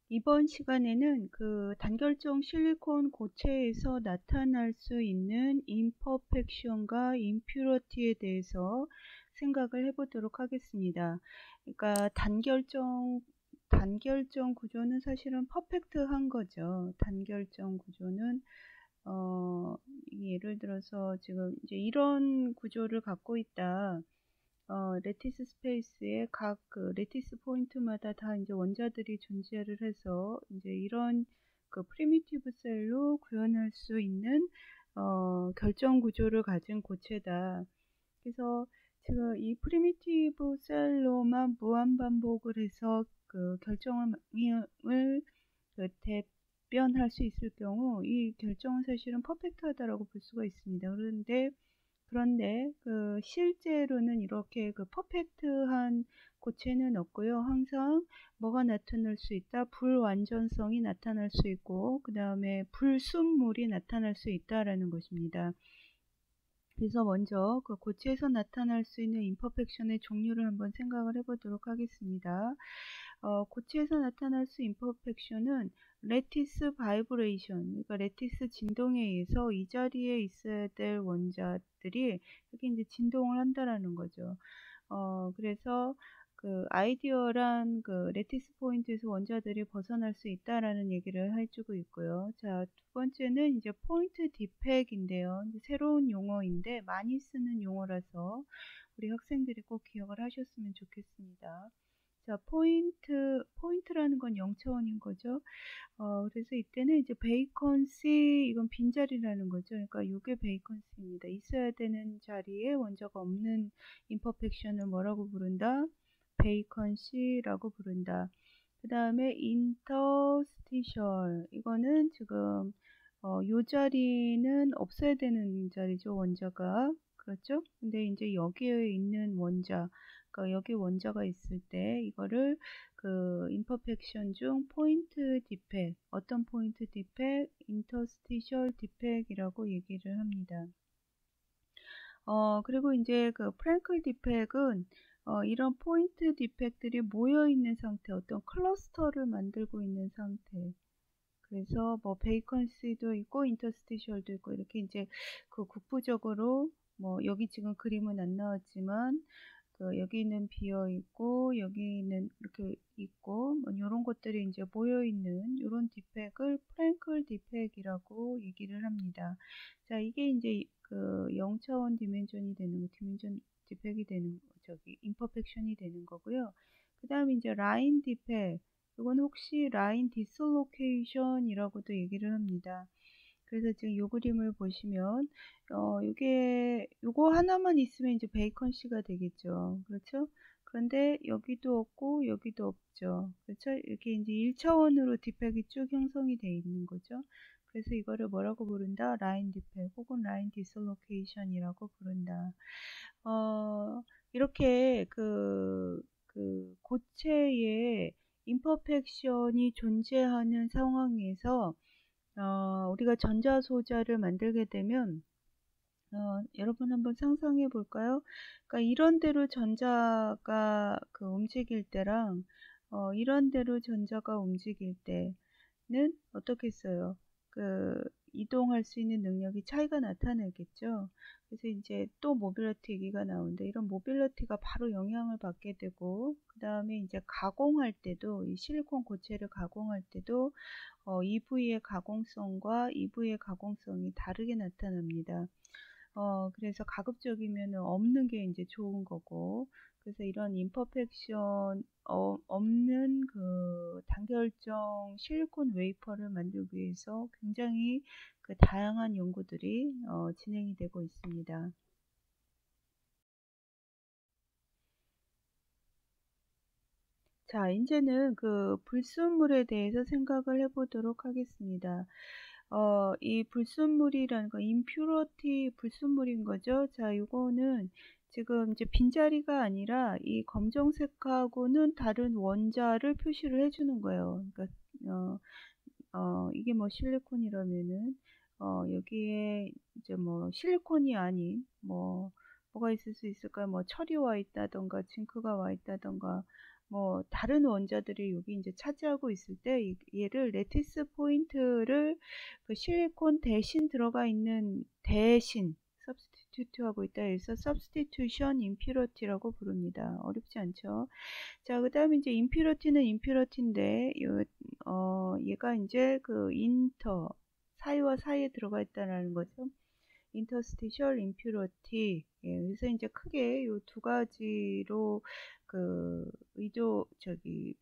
이번 시간에는 그 단결정 실리콘 고체에서 나타날 수 있는 임퍼펙션과 임퓨러티에 대해서 생각을 해보도록 하겠습니다. 그러니까 단결정 구조는 사실은 퍼펙트한 거죠. 단결정 구조는 예를 들어서 지금 이제 이런 구조를 갖고 있다. 레티스 스페이스에 각 그 레티스 포인트마다 다 이제 원자들이 존재를 해서 이제 이런 그 프리미티브 셀로 구현할 수 있는 결정 구조를 가진 고체다. 그래서 지금 이 프리미티브 셀로만 무한 반복을 해서 그 결정을 그 대변할 수 있을 경우 이 결정은 사실은 퍼펙트하다라고 볼 수가 있습니다. 그런데 그 실제로는 이렇게 그 퍼펙트한 고체는 없고요. 항상 뭐가 나타날 수 있다? 불완전성이 나타날 수 있고 그 다음에 불순물이 나타날 수 있다라는 것입니다. 그래서 먼저 그 고체에서 나타날 수 있는 임퍼펙션의 종류를 한번 생각을 해보도록 하겠습니다. 고체에서 나타날 수 임퍼펙션은 레티스 바이브레이션, 그러니까 레티스 진동에 의해서 이 자리에 있어야 될 원자들이 여기 이제 진동을 한다라는 거죠. 그래서 그 아이디어란 그 레티스 포인트에서 원자들이 벗어날 수 있다라는 얘기를 해주고 있고요. 자, 두 번째는 이제 포인트 디펙인데요. 이제 새로운 용어인데 많이 쓰는 용어라서 우리 학생들이 꼭 기억을 하셨으면 좋겠습니다. 자, 포인트라는 건 0차원인 거죠. 그래서 이때는 이제 베이컨시, 이건 빈자리라는 거죠. 그러니까 이게 베이컨시입니다. 있어야 되는 자리에 원자가 없는 임퍼펙션을 뭐라고 부른다? 베이컨시라고 부른다. 그 다음에 인터스티셜, 이거는 지금 요 자리는 없어야 되는 자리죠, 원자가. 그렇죠? 근데 이제 여기에 있는 원자, 그러니까 여기 원자가 있을 때 이거를 그 임퍼펙션 중 포인트 디펙, 어떤 포인트 디펙, 인터스티셜 디펙이라고 얘기를 합니다. 그리고 이제 그 프랭클 디펙은 이런 포인트 디펙들이 모여 있는 상태, 어떤 클러스터를 만들고 있는 상태. 그래서 뭐 베이컨시도 있고 인터스티셜도 있고 이렇게 이제 그 국부적으로 뭐 여기 지금 그림은 안 나왔지만 그 여기는 비어 있고 여기는 이렇게 있고 뭐 이런 것들이 이제 모여 있는 이런 디펙을 프랭클 디펙이라고 얘기를 합니다. 자, 이게 이제 그 0차원 디멘전이 되는 거, 디멘전 디펙이 되는 저기 임퍼펙션이 되는 거고요. 그다음에 이제 라인 디펙, 이건 혹시 라인 디슬로케이션이라고도 얘기를 합니다. 그래서 지금 이 그림을 보시면 요거 하나만 있으면 이제 베이컨시가 되겠죠. 그렇죠? 그런데 여기도 없고 여기도 없죠. 그렇죠? 이렇게 이제 1차원으로 디펙이 쭉 형성이 되어 있는 거죠. 그래서 이거를 뭐라고 부른다? 라인 디펙 혹은 라인 디슬로케이션이라고 부른다. 이렇게 그 고체의 임퍼펙션이 존재하는 상황에서 우리가 전자소자를 만들게 되면 여러분 한번 상상해 볼까요? 그러니까 이런 대로 전자가 그 움직일 때랑 이런 대로 전자가 움직일 때는 어떻겠어요? 그 이동할 수 있는 능력이 차이가 나타나겠죠. 그래서 이제 또 모빌리티 얘기가 나오는데 이런 모빌리티가 바로 영향을 받게 되고 그 다음에 이제 가공할 때도 이 실리콘 고체를 가공할 때도 EV의 가공성과 EV의 가공성이 다르게 나타납니다. 그래서 가급적이면 없는 게 이제 좋은 거고, 그래서 이런 임퍼펙션 없는 그 단결정 실리콘 웨이퍼를 만들기 위해서 굉장히 그 다양한 연구들이 진행이 되고 있습니다. 자, 이제는 그 불순물에 대해서 생각을 해보도록 하겠습니다. 이 불순물이라는 거, 임퓨러티 불순물인 거죠. 자, 이거는 지금 이제 빈자리가 아니라 이 검정색하고는 다른 원자를 표시를 해주는 거예요. 그러니까, 이게 뭐 실리콘이라면은, 여기에 이제 뭐 실리콘이 아닌, 뭐가 있을 수 있을까요? 뭐 철이 와 있다던가, 징크가 와 있다던가, 뭐 다른 원자들이 여기 이제 차지하고 있을 때 얘를 레티스 포인트를 그 실리콘 대신 들어가 있는 대신 substitute 하고 있다 해서 substitution impurity라고 부릅니다. 어렵지 않죠? 자, 그 다음에 이제 impurity는 impurity인데 얘가 이제 그 인터 사이와 사이에 들어가 있다는 거죠. interstitial impurity. 예, 그래서 이제 크게 이 두 가지로 그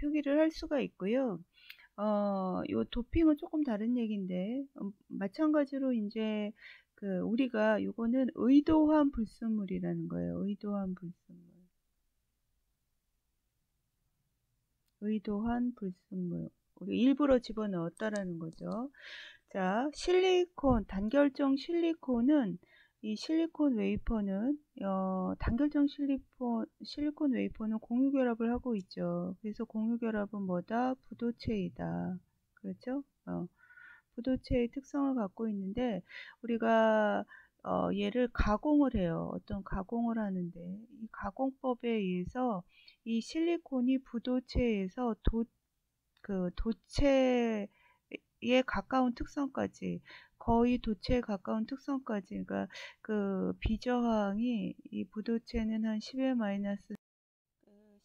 표기를 할 수가 있고요. 요 도핑은 조금 다른 얘기인데, 마찬가지로 이제 우리가 요거는 의도한 불순물이라는 거예요. 의도한 불순물. 의도한 불순물. 우리 일부러 집어넣었다라는 거죠. 자, 실리콘, 단결정 실리콘은 이 실리콘 웨이퍼는 단결정 실리콘 웨이퍼는 공유결합을 하고 있죠. 그래서 공유결합은 뭐다? 부도체이다. 그렇죠? 부도체의 특성을 갖고 있는데 우리가 얘를 가공을 해요. 어떤 가공을 하는데 이 가공법에 의해서 이 실리콘이 부도체에서 도체에 가까운 특성까지 거의 도체에 가까운 특성까지 그러니까 그 비저항이 이 부도체는 한 10의 마이너스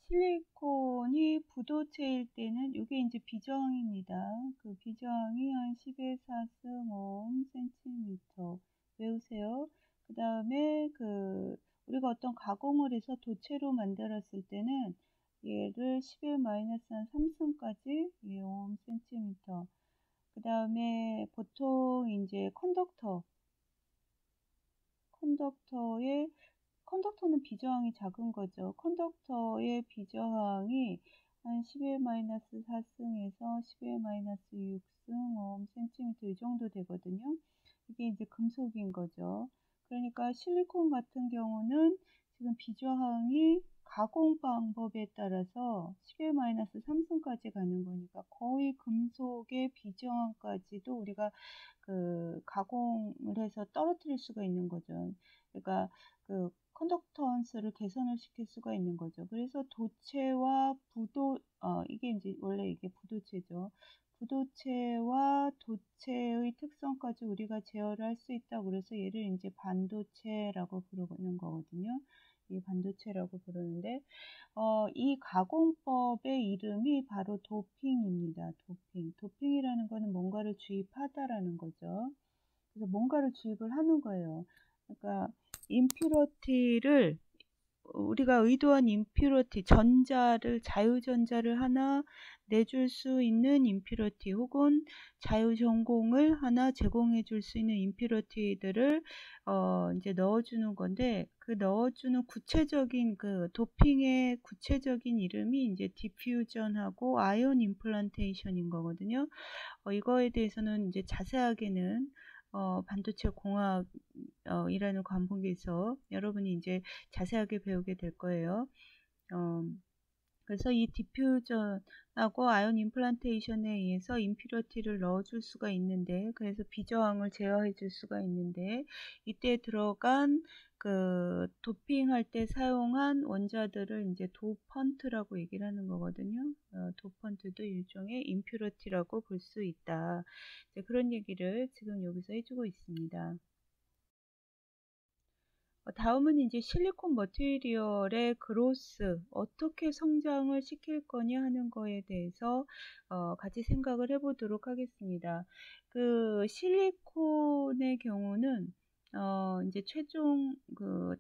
실리콘이 부도체일 때는 이게 이제 비저항입니다. 그 비저항이 한 10의 4승 5cm 외우세요. 그 다음에 우리가 어떤 가공을 해서 도체로 만들었을 때는 얘를 10의 마이너스 한 3승까지 5cm. 그 다음에 보통 이제 컨덕터는 비저항이 작은 거죠. 컨덕터의 비저항이 한 10의 마이너스 4승에서 10의 마이너스 6승 5cm 이 정도 되거든요. 이게 이제 금속인 거죠. 그러니까 실리콘 같은 경우는 지금 비저항이 가공 방법에 따라서 10의 마이너스 3승까지 가는 거니까 거의 금속의 비저항까지도 우리가 가공을 해서 떨어뜨릴 수가 있는 거죠. 그러니까 컨덕턴스를 개선을 시킬 수가 있는 거죠. 그래서 도체와 이게 이제 원래 이게 부도체죠. 부도체와 도체의 특성까지 우리가 제어를 할 수 있다고 그래서 얘를 이제 반도체라고 부르는 거거든요. 이 반도체라고 부르는데 이 가공법의 이름이 바로 도핑입니다. 도핑이라는 거는 뭔가를 주입하다라는 거죠. 그래서 뭔가를 주입을 하는 거예요. 그러니까 임퓨러티를 우리가 의도한 임퓨러티 자유전자를 하나 내줄 수 있는 임퓨러티 혹은 자유전공을 하나 제공해 줄 수 있는 임퓨러티들을 이제 넣어주는 건데 그 넣어주는 구체적인 도핑의 구체적인 이름이 이제 디퓨전하고 아이온 임플란테이션인 거거든요. 이거에 대해서는 이제 자세하게는 반도체 공학이라는 과목에서 여러분이 이제 자세하게 배우게 될 거예요. 그래서 이 디퓨전하고 아이온 임플란테이션에 의해서 임퓨러티를 넣어줄 수가 있는데, 그래서 비저항을 제어해 줄 수가 있는데, 이때 들어간 도핑할 때 사용한 원자들을 이제 도펀트라고 얘기를 하는 거거든요. 도펀트도 일종의 임퓨러티라고 볼 수 있다. 이제 그런 얘기를 지금 여기서 해주고 있습니다. 다음은 이제 실리콘 머티리얼의 그로스, 어떻게 성장을 시킬 거냐 하는 거에 대해서 같이 생각을 해보도록 하겠습니다. 실리콘의 경우는 이제 최종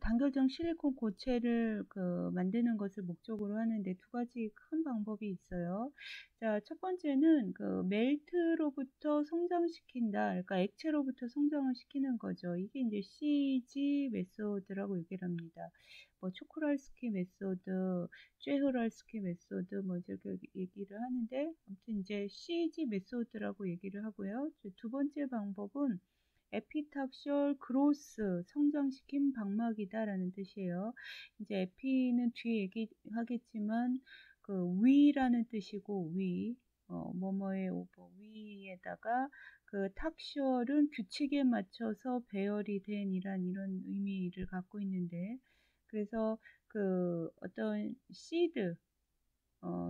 단결정 실리콘 고체를 만드는 것을 목적으로 하는데 두 가지 큰 방법이 있어요. 자, 첫 번째는 멜트로부터 성장시킨다. 그러니까 액체로부터 성장을 시키는 거죠. 이게 이제 CG 메소드라고 얘기를 합니다. 뭐 초크랄스키 메소드, 쬐흐랄스키 메소드 뭐 이렇게 얘기를 하는데 아무튼 이제 CG 메소드라고 얘기를 하고요. 두 번째 방법은 에피탑셜 그로스 성장시킨 방막이다라는 뜻이에요. 이제 에피는 뒤에 얘기하겠지만 위라는 뜻이고 뭐뭐의 오버 위에다가 탁셜은 규칙에 맞춰서 배열이 된 이런 의미를 갖고 있는데 그래서 어떤 시드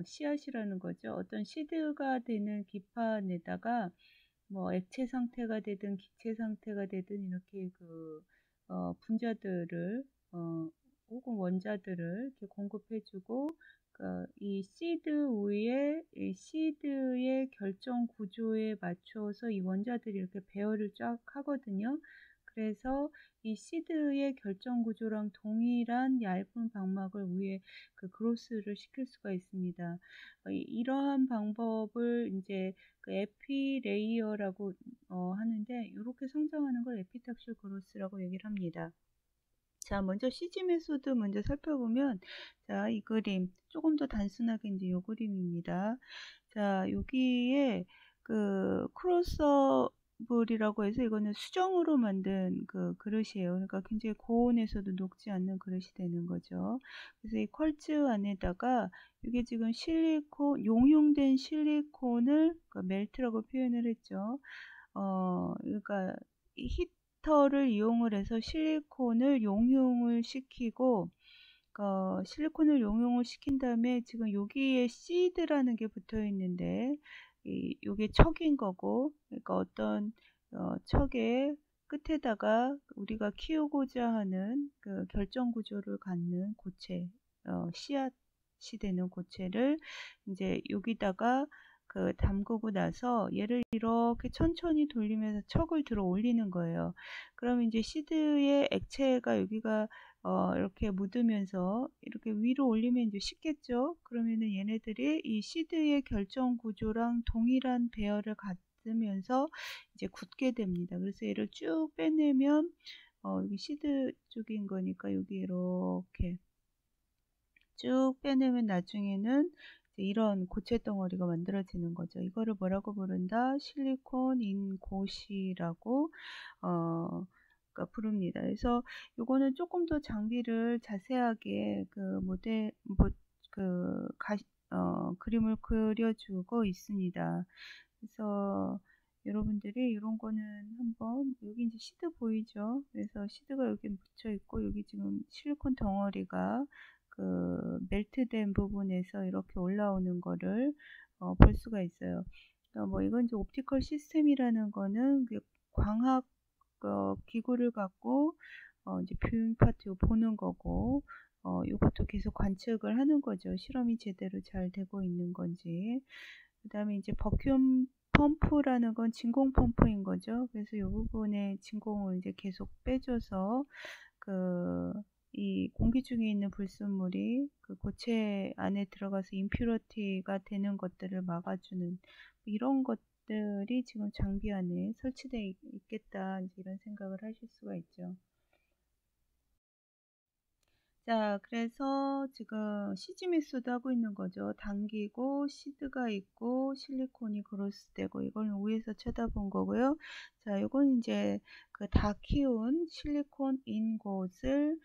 씨앗이라는 거죠. 어떤 시드가 되는 기판에다가 뭐 액체 상태가 되든 기체 상태가 되든 이렇게 분자들을 혹은 원자들을 이렇게 공급해주고 이 시드 위에 이 시드의 결정 구조에 맞춰서 이 원자들이 이렇게 배열을 쫙 하거든요. 그래서 이 시드의 결정 구조랑 동일한 얇은 방막을 위에 그로스를 시킬 수가 있습니다. 이러한 방법을 이제 에피 레이어라고 하는데 이렇게 성장하는 걸 에피탁실 그로스라고 얘기를 합니다. 자, 먼저 CG 메소드 먼저 살펴보면, 자, 이 그림 조금 더 단순하게 이제 이 그림입니다. 자, 여기에 크로서블이라고 해서 이거는 수정으로 만든 그릇이에요. 그러니까 굉장히 고온에서도 녹지 않는 그릇이 되는 거죠. 그래서 이 퀄츠 안에다가 이게 지금 용융된 실리콘을 멜트라고 표현을 했죠. 그러니까 히터를 이용을 해서 실리콘을 용융을 시키고 실리콘을 용융을 시킨 다음에 지금 여기에 시드라는 게 붙어 있는데 요게 척인 거고, 그러니까 어떤 척의 끝에다가 우리가 키우고자 하는 결정 구조를 갖는 고체, 씨앗이 되는 고체를 이제 여기다가 담그고 나서 얘를 이렇게 천천히 돌리면서 척을 들어 올리는 거예요. 그럼 이제 시드의 액체가 여기가 이렇게 묻으면서 이렇게 위로 올리면 이제 쉽겠죠. 그러면은 얘네들이 이 시드의 결정 구조랑 동일한 배열을 갖으면서 이제 굳게 됩니다. 그래서 얘를 쭉 빼내면 여기 시드 쪽인 거니까 여기 이렇게 쭉 빼내면 나중에는 이런 고체 덩어리가 만들어지는 거죠. 이거를 뭐라고 부른다? 실리콘 인곳이라고 그러니까 부릅니다. 그래서 요거는 조금 더 장비를 자세하게 그림을 그려주고 있습니다. 그래서 여러분들이 이런 거는 한번 여기 이제 시드 보이죠? 그래서 시드가 여기 묻혀 있고 여기 지금 실리콘 덩어리가 멜트된 부분에서 이렇게 올라오는 거를 볼 수가 있어요. 뭐 이건 이제 옵티컬 시스템이라는 거는 광학 기구를 갖고 이제 뷰잉 파트 보는 거고 이것도 계속 관측을 하는 거죠. 실험이 제대로 잘 되고 있는 건지. 그 다음에 이제 버큐움 펌프라는 건 진공 펌프인 거죠. 그래서 이 부분에 진공을 이제 계속 빼줘서 이 공기 중에 있는 불순물이 고체 안에 들어가서 임퓨러티가 되는 것들을 막아주는 이런 것들이 지금 장비 안에 설치되어 있겠다 이런 생각을 하실 수가 있죠. 자, 그래서 지금 CG 메소드 하고 있는 거죠. 당기고 시드가 있고 실리콘이 그로스 되고 이걸 위에서 쳐다본 거고요. 자, 이건 이제 다 키운 실리콘 인곳의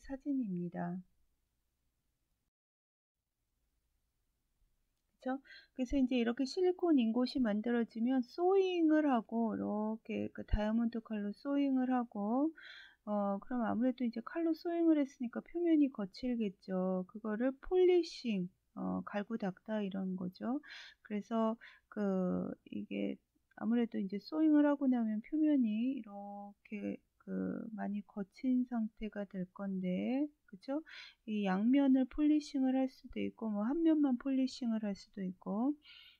사진입니다. 그렇죠? 그래서 이제 이렇게 실리콘 인곳이 만들어지면 소잉을 하고 이렇게 다이아몬드 칼로 소잉을 하고 그럼 아무래도 이제 칼로 소잉을 했으니까 표면이 거칠겠죠. 그거를 폴리싱, 갈고 닦다 이런 거죠. 그래서 이게 아무래도 이제 소잉을 하고 나면 표면이 이렇게 많이 거친 상태가 될 건데, 그쵸? 이 양면을 폴리싱을 할 수도 있고, 뭐 한 면만 폴리싱을 할 수도 있고,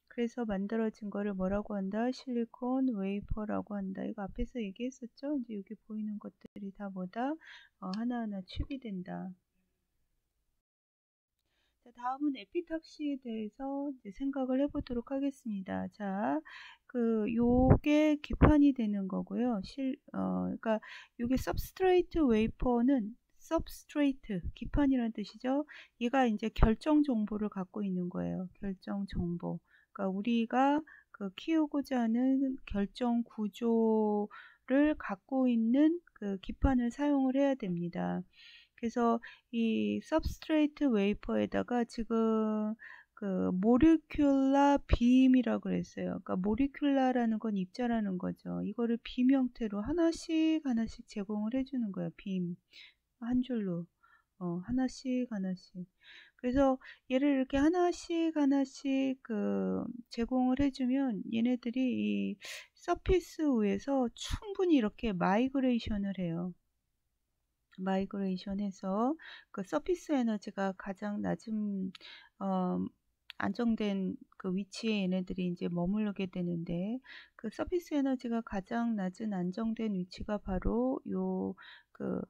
그래서 만들어진 거를 뭐라고 한다? 실리콘 웨이퍼라고 한다. 이거 앞에서 얘기했었죠? 이제 여기 보이는 것들이 다 뭐다? 하나하나 칩이 된다. 자, 다음은 에피탁시에 대해서 이제 생각을 해보도록 하겠습니다. 자, 요게 기판이 되는 거고요. 그러니까 요게 substrate wafer는 substrate 기판이라는 뜻이죠. 얘가 이제 결정 정보를 갖고 있는 거예요. 결정 정보. 그러니까 우리가 키우고자 하는 결정 구조를 갖고 있는 기판을 사용을 해야 됩니다. 그래서 이 substrate wafer에다가 지금 molecular beam이라고 그랬어요. 그러니까 molecular라는 건 입자라는 거죠. 이거를 빔 형태로 하나씩 제공을 해주는 거예요. 빔 한 줄로 하나씩. 그래서 얘를 이렇게 하나씩 하나씩 제공을 해주면 얘네들이 이 서피스 위에서 충분히 이렇게 마이그레이션을 해요. 마이그레이션해서 그 서피스 에너지가 가장 낮은 어, 안정된 그 위치에 얘네들이 이제 머무르게 되는데, 그 서피스 에너지가 가장 낮은 안정된 위치가 바로 그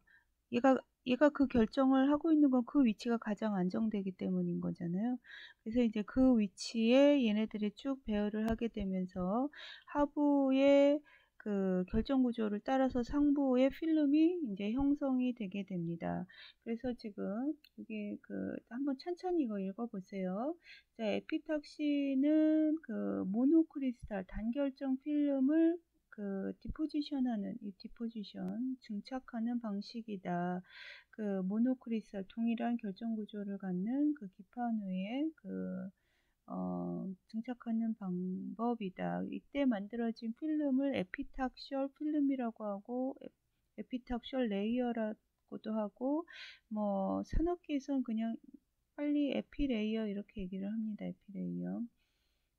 얘가 얘가 그 결정을 하고 있는 건 그 위치가 가장 안정되기 때문인 거잖아요. 그래서 이제 그 위치에 얘네들이 쭉 배열을 하게 되면서 하부의 그 결정 구조를 따라서 상부의 필름이 이제 형성이 되게 됩니다. 그래서 지금 이게 한번 천천히 이거 읽어보세요. 자, 에피탁시는 그 모노크리스탈 단결정 필름을 디포지션하는 이 디포지션 증착하는 방식이다. 그 모노크리스탈 동일한 결정 구조를 갖는 그 기판 위에 증착하는 방법이다. 이때 만들어진 필름을 에피탁셜 필름이라고 하고 에피탁셜 레이어라고도 하고, 뭐 산업계에서는 그냥 빨리 에피레이어 이렇게 얘기를 합니다. 에피레이어.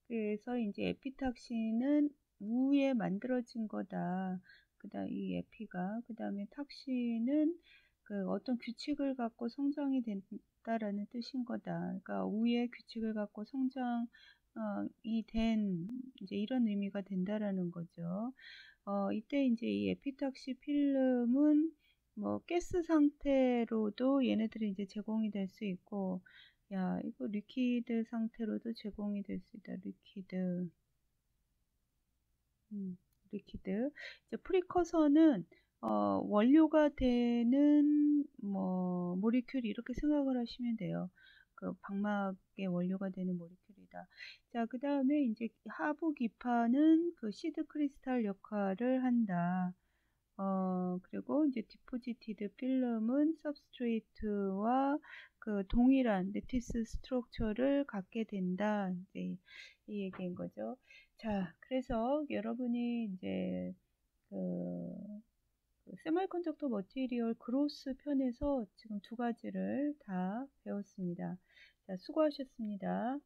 그래서 이제 에피탁시는 우에 만들어진 거다. 그다음 이 에피가, 그다음에 탁시는 그 어떤 규칙을 갖고 성장이 된다라는 뜻인 거다. 그러니까 우의 규칙을 갖고 성장이 된 이제 이런 의미가 된다라는 거죠. 이때 이제 이 에피탁시 필름은 뭐 가스 상태로도 얘네들이 이제 제공이 될 수 있고, 야, 이거 리퀴드 상태로도 제공이 될 수 있다. 리퀴드. 리퀴드. 이제 프리커서는 원료가 되는 뭐 모리큘 이렇게 생각을 하시면 돼요. 그 방막의 원료가 되는 모리큘이다. 자, 그 다음에 이제 하부 기파는 그 시드 크리스탈 역할을 한다. 그리고 이제 디포지티드 필름은 substrate와 그 동일한 레티스 스트럭처를 갖게 된다. 이제 이 얘기인 거죠. 자, 그래서 여러분이 이제 세미컨덕터 머티리얼 그로스 편에서 지금 두 가지를 다 배웠습니다. 자, 수고하셨습니다.